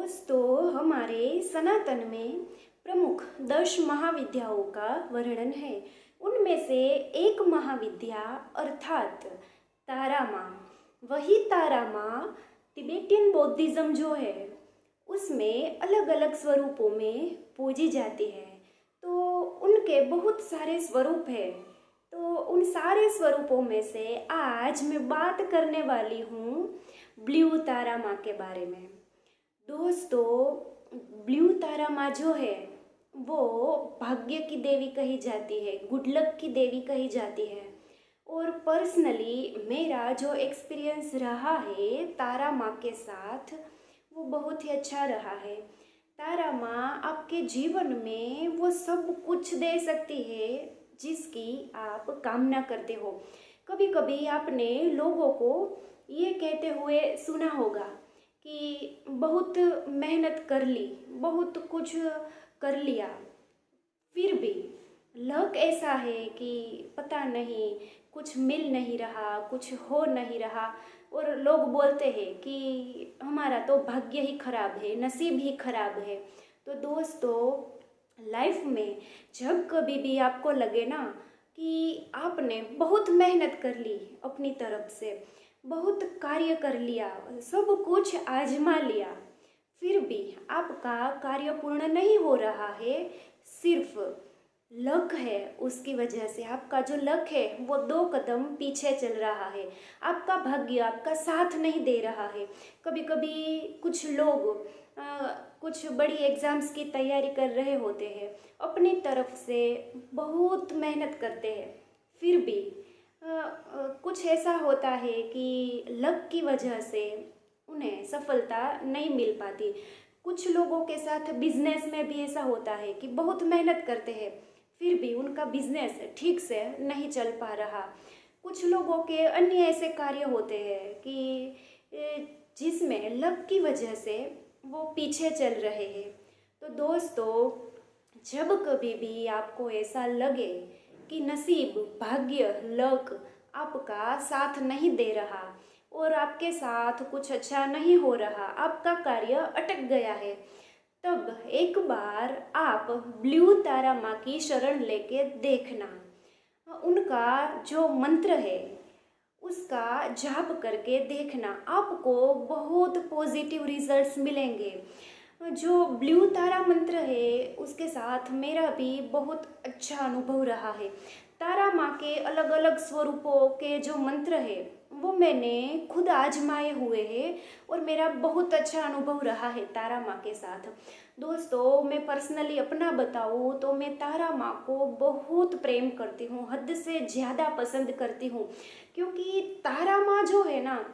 दोस्तों, हमारे सनातन में प्रमुख 10 महाविद्याओं का वर्णन है। उनमें से एक महाविद्या अर्थात तारा माँ। वही तारा माँ तिबेटियन बौद्धिज्म जो है उसमें अलग अलग स्वरूपों में पूजी जाती है। तो उनके बहुत सारे स्वरूप हैं। तो उन सारे स्वरूपों में से आज मैं बात करने वाली हूँ ब्लू तारा माँ के बारे में। दोस्तों, ब्लू तारा माँ जो है वो भाग्य की देवी कही जाती है, गुड लक की देवी कही जाती है। और पर्सनली मेरा जो एक्सपीरियंस रहा है तारा माँ के साथ वो बहुत ही अच्छा रहा है। तारा माँ आपके जीवन में वो सब कुछ दे सकती है जिसकी आप कामना करते हो। कभी कभी आपने लोगों को ये कहते हुए सुना होगा कि बहुत मेहनत कर ली, बहुत कुछ कर लिया, फिर भी लक ऐसा है कि पता नहीं कुछ मिल नहीं रहा, कुछ हो नहीं रहा। और लोग बोलते हैं कि हमारा तो भाग्य ही खराब है, नसीब ही खराब है। तो दोस्तों, लाइफ में जब कभी भी आपको लगे ना कि आपने बहुत मेहनत कर ली, अपनी तरफ से बहुत कार्य कर लिया, सब कुछ आजमा लिया, फिर भी आपका कार्य पूर्ण नहीं हो रहा है, सिर्फ लक है। उसकी वजह से आपका जो लक है वो 2 कदम पीछे चल रहा है, आपका भाग्य आपका साथ नहीं दे रहा है। कभी कभी कुछ लोग कुछ बड़ी एग्ज़ाम्स की तैयारी कर रहे होते हैं, अपनी तरफ से बहुत मेहनत करते हैं, फिर भी कुछ ऐसा होता है कि लक की वजह से उन्हें सफलता नहीं मिल पाती। कुछ लोगों के साथ बिजनेस में भी ऐसा होता है कि बहुत मेहनत करते हैं, फिर भी उनका बिजनेस ठीक से नहीं चल पा रहा। कुछ लोगों के अन्य ऐसे कार्य होते हैं कि जिसमें लक की वजह से वो पीछे चल रहे हैं। तो दोस्तों, जब कभी भी आपको ऐसा लगे कि नसीब, भाग्य, लक आपका साथ नहीं दे रहा और आपके साथ कुछ अच्छा नहीं हो रहा, आपका कार्य अटक गया है, तब एक बार आप ब्लू तारा माँ की शरण लेके देखना। उनका जो मंत्र है उसका जाप करके देखना, आपको बहुत पॉजिटिव रिजल्ट्स मिलेंगे। जो ब्लू तारा मंत्र है उसके साथ मेरा भी बहुत अच्छा अनुभव रहा है। तारा माँ के अलग अलग स्वरूपों के जो मंत्र है वो मैंने खुद आजमाए हुए हैं और मेरा बहुत अच्छा अनुभव रहा है तारा माँ के साथ। दोस्तों, मैं पर्सनली अपना बताऊँ तो मैं तारा माँ को बहुत प्रेम करती हूँ, हद से ज़्यादा पसंद करती हूँ। क्योंकि तारा माँ जो है ना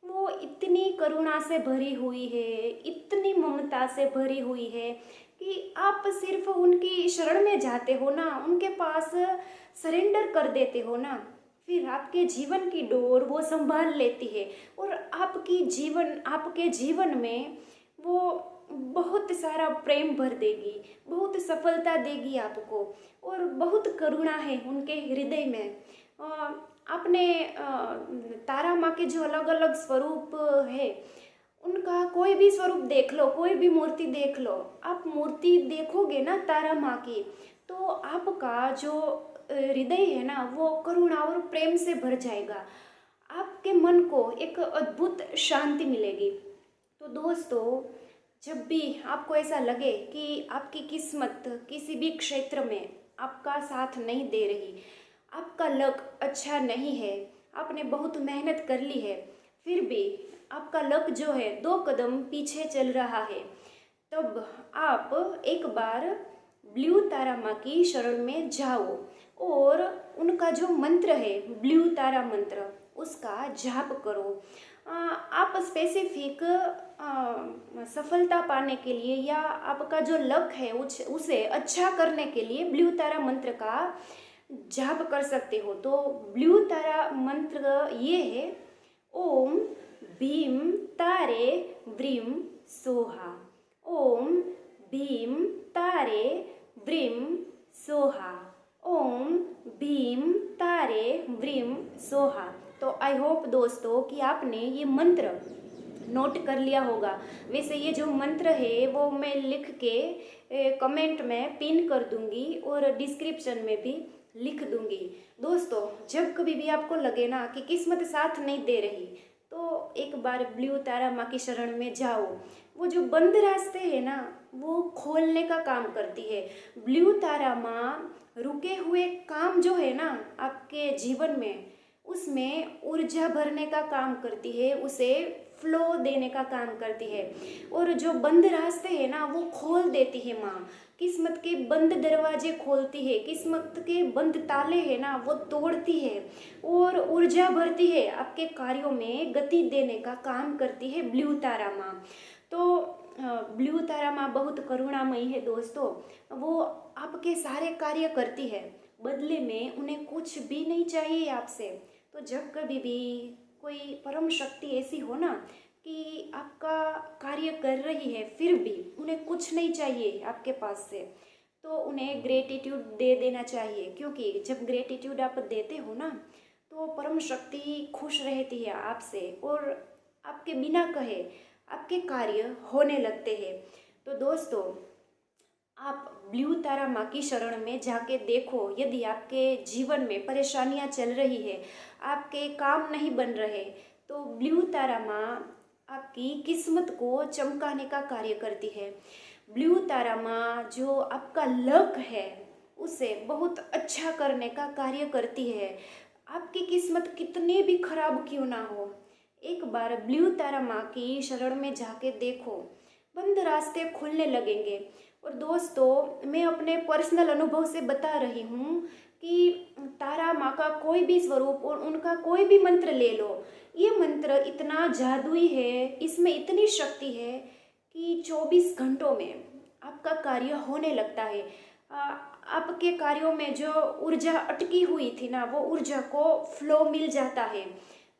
वो इतनी करुणा से भरी हुई है, इतनी ममता से भरी हुई है कि आप सिर्फ उनकी शरण में जाते हो ना, उनके पास सरेंडर कर देते हो ना, फिर आपके जीवन की डोर वो संभाल लेती है और आपके जीवन में वो बहुत सारा प्रेम भर देगी, बहुत सफलता देगी आपको। और बहुत करुणा है उनके हृदय में। आपने तारा माँ के जो अलग अलग स्वरूप है उनका कोई भी स्वरूप देख लो, कोई भी मूर्ति देख लो, आप मूर्ति देखोगे ना तारा माँ की तो आपका जो हृदय है ना वो करुणा और प्रेम से भर जाएगा, आपके मन को एक अद्भुत शांति मिलेगी। तो दोस्तों, जब भी आपको ऐसा लगे कि आपकी किस्मत किसी भी क्षेत्र में आपका साथ नहीं दे रही, आपका लक अच्छा नहीं है, आपने बहुत मेहनत कर ली है, फिर भी आपका लक जो है 2 कदम पीछे चल रहा है, तब आप एक बार ब्लू तारा माँ की शरण में जाओ और उनका जो मंत्र है ब्लू तारा मंत्र उसका जाप करो। आप स्पेसिफिक सफलता पाने के लिए या आपका जो लक है उसे अच्छा करने के लिए ब्लू तारा मंत्र का जाप कर सकते हो। तो ब्लू तारा मंत्र ये है, ओम भीम तारे व्रीम सोहा। ओम भीम तारे व्रीम सोहा। ओम भीम तारे व्रीम सोहा। तो आई होप दोस्तों कि आपने ये मंत्र नोट कर लिया होगा। वैसे ये जो मंत्र है वो मैं लिख के कमेंट में पिन कर दूंगी और डिस्क्रिप्शन में भी लिख दूंगी। दोस्तों, जब कभी भी आपको लगे ना कि किस्मत साथ नहीं दे रही, तो एक बार ब्लू तारा माँ की शरण में जाओ। वो जो बंद रास्ते हैं ना, वो खोलने का काम करती है। ब्लू तारा माँ रुके हुए काम जो है ना आपके जीवन में, उसमें ऊर्जा भरने का काम करती है, उसे फ्लो देने का काम करती है। और जो बंद रास्ते हैं ना वो खोल देती है माँ। किस्मत के बंद दरवाजे खोलती है, किस्मत के बंद ताले हैं ना वो तोड़ती है और ऊर्जा भरती है, आपके कार्यों में गति देने का काम करती है ब्लू तारा माँ। तो ब्लू तारा माँ बहुत करुणामयी है दोस्तों। वो आपके सारे कार्य करती है, बदले में उन्हें कुछ भी नहीं चाहिए आपसे। तो जब कभी भी कोई परम शक्ति ऐसी हो ना कि आपका कार्य कर रही है, फिर भी उन्हें कुछ नहीं चाहिए आपके पास से, तो उन्हें ग्रेटिट्यूड दे देना चाहिए। क्योंकि जब ग्रेटिट्यूड आप देते हो ना, तो परम शक्ति खुश रहती है आपसे और आपके बिना कहे आपके कार्य होने लगते हैं। तो दोस्तों, आप ब्लू तारा माँ की शरण में जाके देखो। यदि आपके जीवन में परेशानियाँ चल रही है, आपके काम नहीं बन रहे, तो ब्लू तारा माँ आपकी किस्मत को चमकाने का कार्य करती है। ब्लू तारा माँ जो आपका लक है उसे बहुत अच्छा करने का कार्य करती है। आपकी किस्मत कितने भी खराब क्यों ना हो, एक बार ब्लू तारा माँ की शरण में जाके देखो, बंद रास्ते खुलने लगेंगे। और दोस्तों, मैं अपने पर्सनल अनुभव से बता रही हूँ कि तारा माँ का कोई भी स्वरूप और उनका कोई भी मंत्र ले लो, ये मंत्र इतना जादुई है, इसमें इतनी शक्ति है कि 24 घंटों में आपका कार्य होने लगता है। आपके कार्यों में जो ऊर्जा अटकी हुई थी ना, वो ऊर्जा को फ्लो मिल जाता है।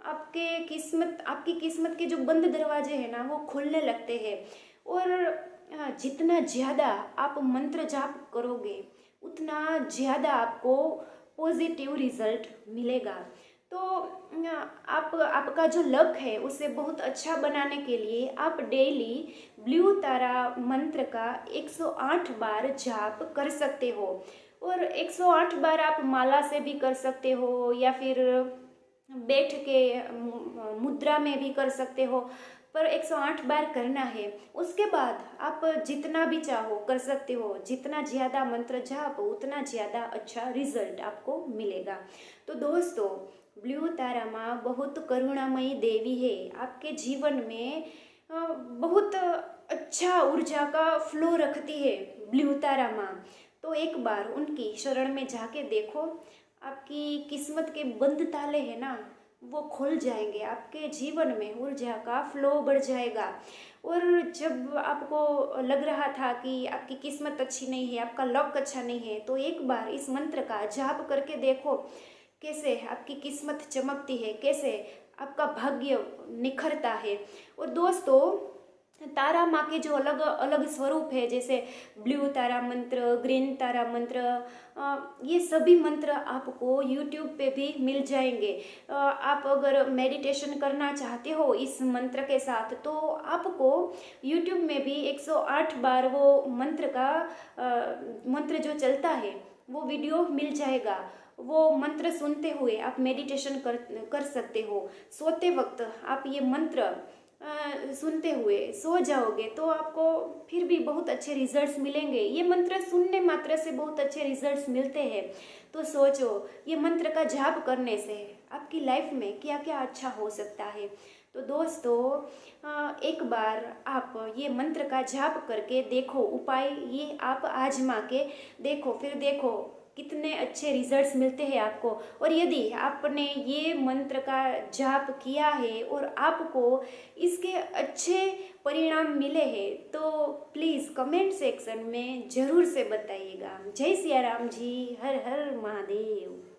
आपकी किस्मत के जो बंद दरवाजे हैं ना वो खुलने लगते हैं। और जितना ज़्यादा आप मंत्र जाप करोगे, उतना ज़्यादा आपको पॉजिटिव रिजल्ट मिलेगा। तो आपका जो लक है उसे बहुत अच्छा बनाने के लिए आप डेली ब्लू तारा मंत्र का 108 बार जाप कर सकते हो। और 108 बार आप माला से भी कर सकते हो, या फिर बैठ के मुद्रा में भी कर सकते हो, पर 108 बार करना है। उसके बाद आप जितना भी चाहो कर सकते हो। जितना ज़्यादा मंत्र जाप उतना ज़्यादा अच्छा रिजल्ट आपको मिलेगा। तो दोस्तों, ब्लू तारा माँ बहुत करुणामयी देवी है। आपके जीवन में बहुत अच्छा ऊर्जा का फ्लो रखती है ब्लू तारा माँ। तो एक बार उनकी शरण में जाके देखो, आपकी किस्मत के बंद ताले हैं ना वो खुल जाएंगे, आपके जीवन में ऊर्जा का फ्लो बढ़ जाएगा। और जब आपको लग रहा था कि आपकी किस्मत अच्छी नहीं है, आपका लक अच्छा नहीं है, तो एक बार इस मंत्र का जाप करके देखो, कैसे आपकी किस्मत चमकती है, कैसे आपका भाग्य निखरता है। और दोस्तों, तारा माँ के जो अलग अलग स्वरूप है, जैसे ब्लू तारा मंत्र, ग्रीन तारा मंत्र, ये सभी मंत्र आपको यूट्यूब पे भी मिल जाएंगे। आप अगर मेडिटेशन करना चाहते हो इस मंत्र के साथ, तो आपको यूट्यूब में भी 108 बार वो मंत्र जो चलता है वो वीडियो मिल जाएगा। वो मंत्र सुनते हुए आप मेडिटेशन कर सकते हो। सोते वक्त आप ये मंत्र सुनते हुए सो जाओगे तो आपको फिर भी बहुत अच्छे रिजल्ट्स मिलेंगे। ये मंत्र सुनने मात्र से बहुत अच्छे रिजल्ट्स मिलते हैं। तो सोचो, ये मंत्र का जाप करने से आपकी लाइफ में क्या क्या अच्छा हो सकता है। तो दोस्तों, एक बार आप ये मंत्र का जाप करके देखो, उपाय ये आप आजमा के देखो, फिर देखो कितने अच्छे रिजल्ट्स मिलते हैं आपको। और यदि आपने ये मंत्र का जाप किया है और आपको इसके अच्छे परिणाम मिले हैं, तो प्लीज़ कमेंट सेक्शन में ज़रूर से बताइएगा। जय सिया राम जी, हर हर महादेव।